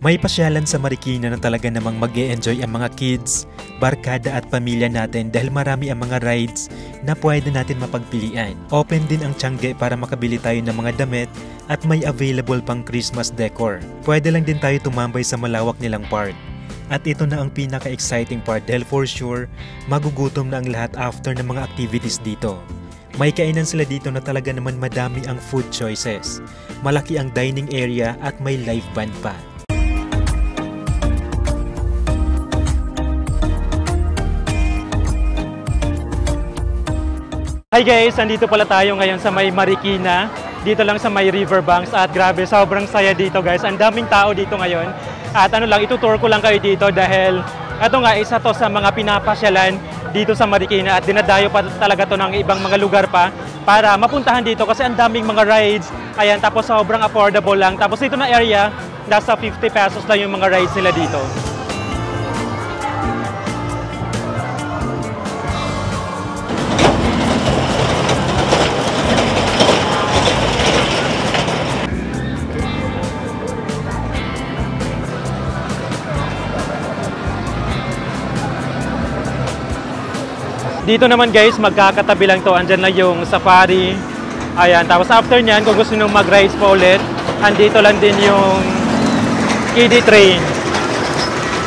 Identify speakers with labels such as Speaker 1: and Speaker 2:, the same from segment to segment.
Speaker 1: May pasyalan sa Marikina na talaga namang mag-e-enjoy ang mga kids, barkada at pamilya natin dahil marami ang mga rides na pwede natin mapagpilian. Open din ang Tiangge para makabili tayo ng mga damit at may available pang Christmas decor. Pwede lang din tayo tumambay sa malawak nilang park. At ito na ang pinaka-exciting part dahil for sure, magugutom na ang lahat after ng mga activities dito. May kainan sila dito na talaga naman madami ang food choices. Malaki ang dining area at may live band pa.
Speaker 2: Hi guys! Andito pala tayo ngayon sa may Marikina. Dito lang sa may riverbanks at grabe, sobrang saya dito guys. Ang daming tao dito ngayon. At itutour ko lang kayo dito dahil ito nga, isa to sa mga pinapasyalan dito sa Marikina at dinadayo pa talaga to ng ibang mga lugar pa para mapuntahan dito kasi ang daming mga rides. Ayan, tapos sobrang affordable lang. Tapos dito na area, nasa 50 pesos lang yung mga rides nila dito. Dito naman guys, magkakatabi lang to. Andyan lang yung safari. Ayan, tapos after nyan, kung gusto nyo mag-rides pa ulit, andito lang din yung kiddie train.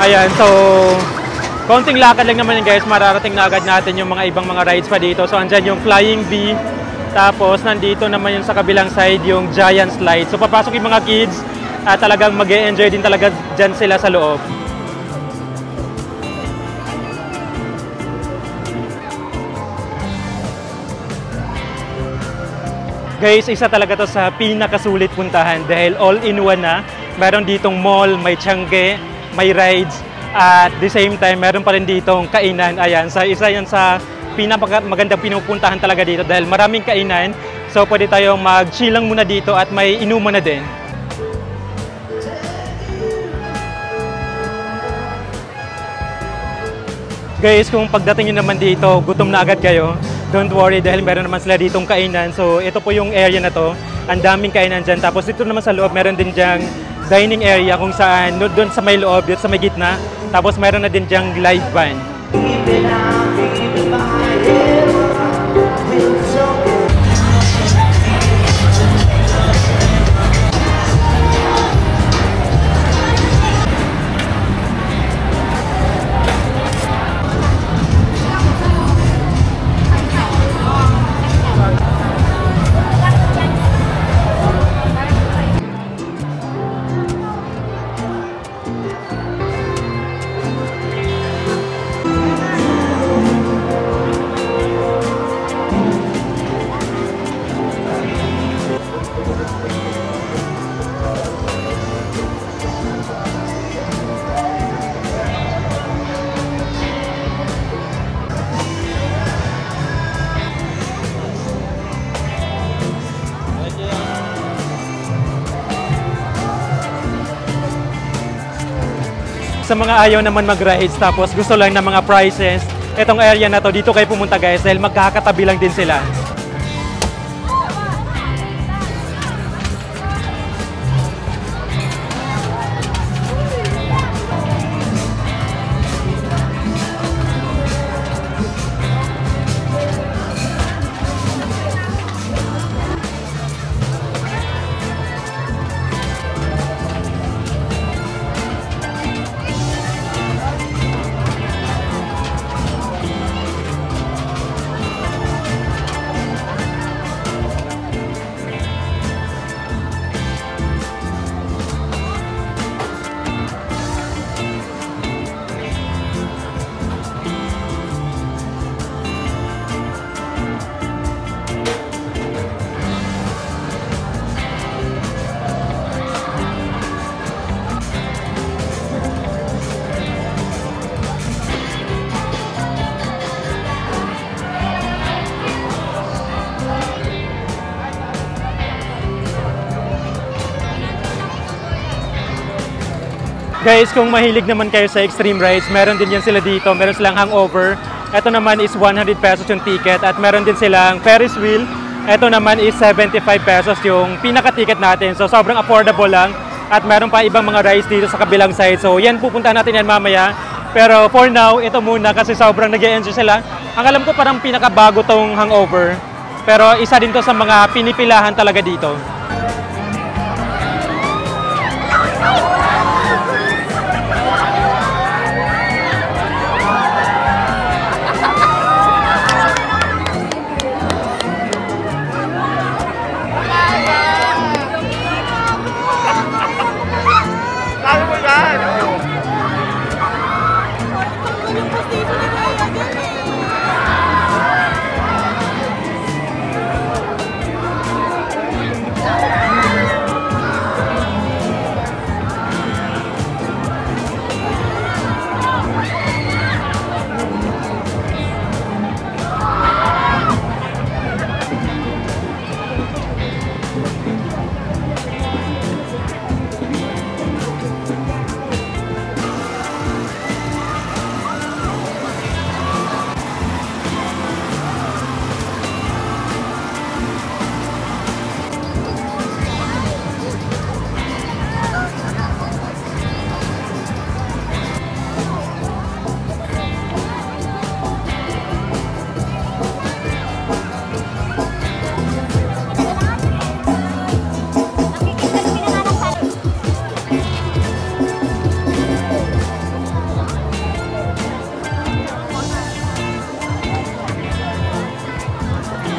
Speaker 2: Ayan, so konting lakad lang naman yun guys, mararating na agad natin yung mga ibang mga rides pa dito. So andyan yung Flying Bee, tapos nandito naman yung sa kabilang side yung Giant Slide. So papasok yung mga kids at talagang mag-e-enjoy din talaga dyan sila sa loob. Guys, isa talaga to sa pinakasulit puntahan dahil all-in-one na. Meron ditong mall, may Tiangge, may rides, at the same time, meron pa rin ditong kainan. Ayan, isa yan sa pinakamagandang pinupuntahan talaga dito dahil maraming kainan. So, pwede tayong mag-chill lang muna dito at may inuman na din. Guys, kung pagdating nyo naman dito, gutom na agad kayo, don't worry dahil meron naman sila ditong kainan. So, ito po yung area na to. Ang daming kainan dyan. Tapos dito naman sa loob, meron din dyang dining area kung saan, doon sa may loob, dito sa may gitna. Tapos meron na din dyang live band. Sa mga ayaw naman mag-rides tapos gusto lang ng mga prices, itong area na to, dito kayo pumunta guys dahil magkakatabi lang din sila. Guys, kung mahilig naman kayo sa extreme rides, meron din yan sila dito. Meron silang hangover. Ito naman is 100 pesos yung ticket at meron din silang Ferris wheel. Ito naman is 75 pesos yung pinaka-ticket natin. So sobrang affordable lang. At meron pa ibang mga rides dito sa kabilang side. So yan, pupuntahan natin yan mamaya. Pero for now, ito muna kasi sobrang nag-e-enjoy sila. Ang alam ko parang pinakabago tong Hangover. Pero isa din to sa mga pinipilahan talaga dito.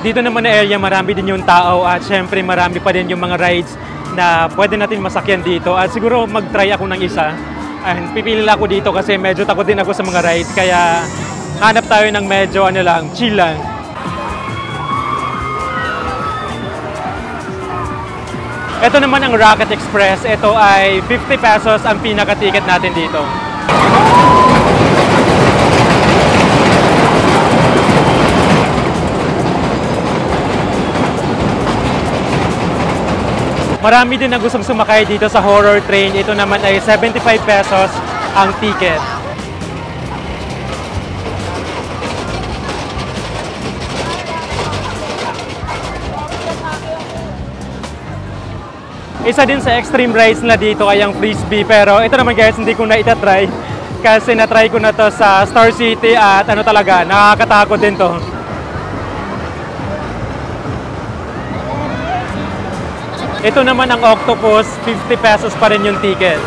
Speaker 2: Dito naman na area, marami din yung tao at syempre marami pa din yung mga rides na pwede natin masakyan dito. At siguro mag-try ako ng isa. And pipili ako dito kasi medyo takot din ako sa mga rides. Kaya hanap tayo ng medyo chill lang. Ito naman ang Rocket Express. Ito ay 50 pesos ang pinaka-ticket natin dito. Marami din na gustong sumakay dito sa horror train. Ito naman ay 75 pesos ang ticket. Isa din sa extreme rides na dito ay ang Frisbee. Pero ito naman guys, hindi ko na itatry. Kasi natry ko na to sa Star City at talaga, nakakatakot din to. Ito naman ang Octopus, 50 pesos pa rin yung ticket.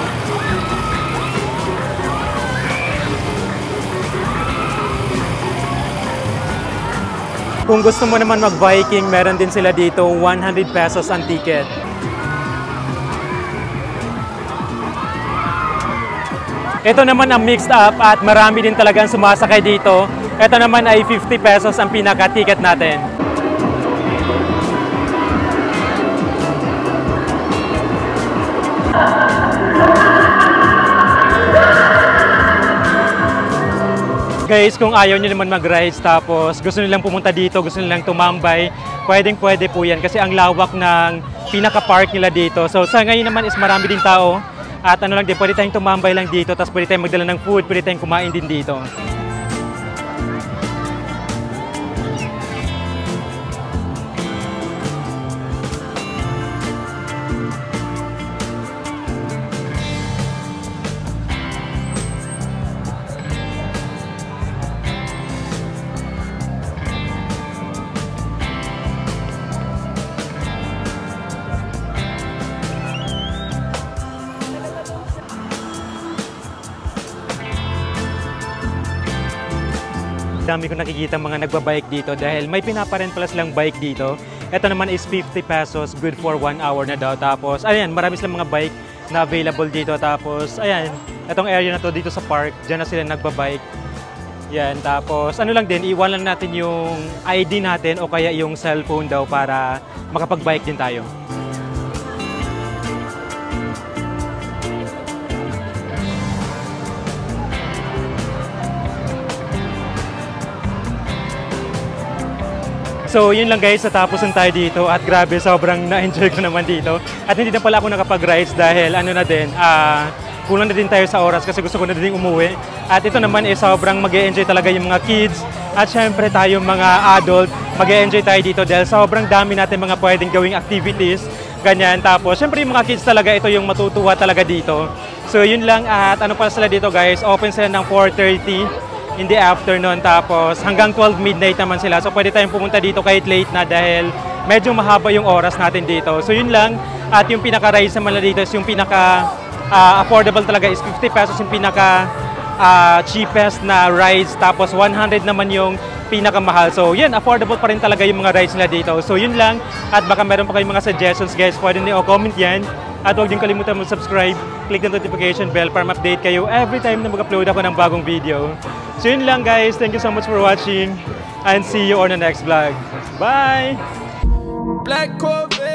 Speaker 2: Kung gusto mo naman mag-Viking, meron din sila dito, 100 pesos ang ticket. Ito naman ang mixed up at marami din talagang sumasakay dito. Ito naman ay 50 pesos ang pinaka-ticket natin. Guys, kung ayaw nyo naman mag-rides tapos gusto nilang pumunta dito, gusto nilang tumambay, pwedeng-pwede po yan kasi ang lawak ng pinaka-park nila dito. So sa ngayon naman is marami din tao at lang din, pwede tayong tumambay lang dito tapos pwede tayong magdala ng food, pwede tayong kumain din dito. Dami ko nakikita mga nagbabike dito dahil may pinaparent pala silang bike dito. Ito naman is 50 pesos, good for 1 hour na daw. Tapos, ayan, marami silang mga bike na available dito. Tapos, ayan, itong area na to dito sa park, dyan na sila nagbabike. Yan, tapos lang din, iwan lang natin yung ID natin o kaya yung cellphone daw para makapag-bike din tayo. So yun lang guys, natapos na tayo dito at grabe, sobrang na-enjoy ko naman dito. At hindi na pala ako nakapag-rides dahil kulang na din tayo sa oras kasi gusto ko na din umuwi. At ito naman sobrang mag-e-enjoy talaga yung mga kids at syempre tayo mga adult, mag-e-enjoy tayo dito dahil sobrang dami natin mga pwedeng gawing activities ganyan. Tapos, syempre yung mga kids talaga, ito yung matutuwa talaga dito. So, yun lang. At ano pa sila dito guys, open sila ng 4:30 in the afternoon. Tapos, hanggang 12 midnight naman sila. So, pwede tayong pumunta dito kahit late na dahil medyo mahaba yung oras natin dito. So, yun lang. At yung pinaka-rides naman na dito is yung pinaka-affordable talaga is 50 pesos yung pinaka-cheapest na rides. Tapos, 100 naman yung pinakamahal. So, yun, affordable pa rin talaga yung mga rides nila dito. So, yun lang. At baka meron pa kayong mga suggestions, guys. Pwede nyo comment yan. At huwag din kalimutan mag-subscribe. Click the notification bell para ma-update kayo every time na mag-upload ako ng bagong video. So, yun lang, guys. Thank you so much for watching. And see you on the next vlog. Bye!
Speaker 3: Black Corvette.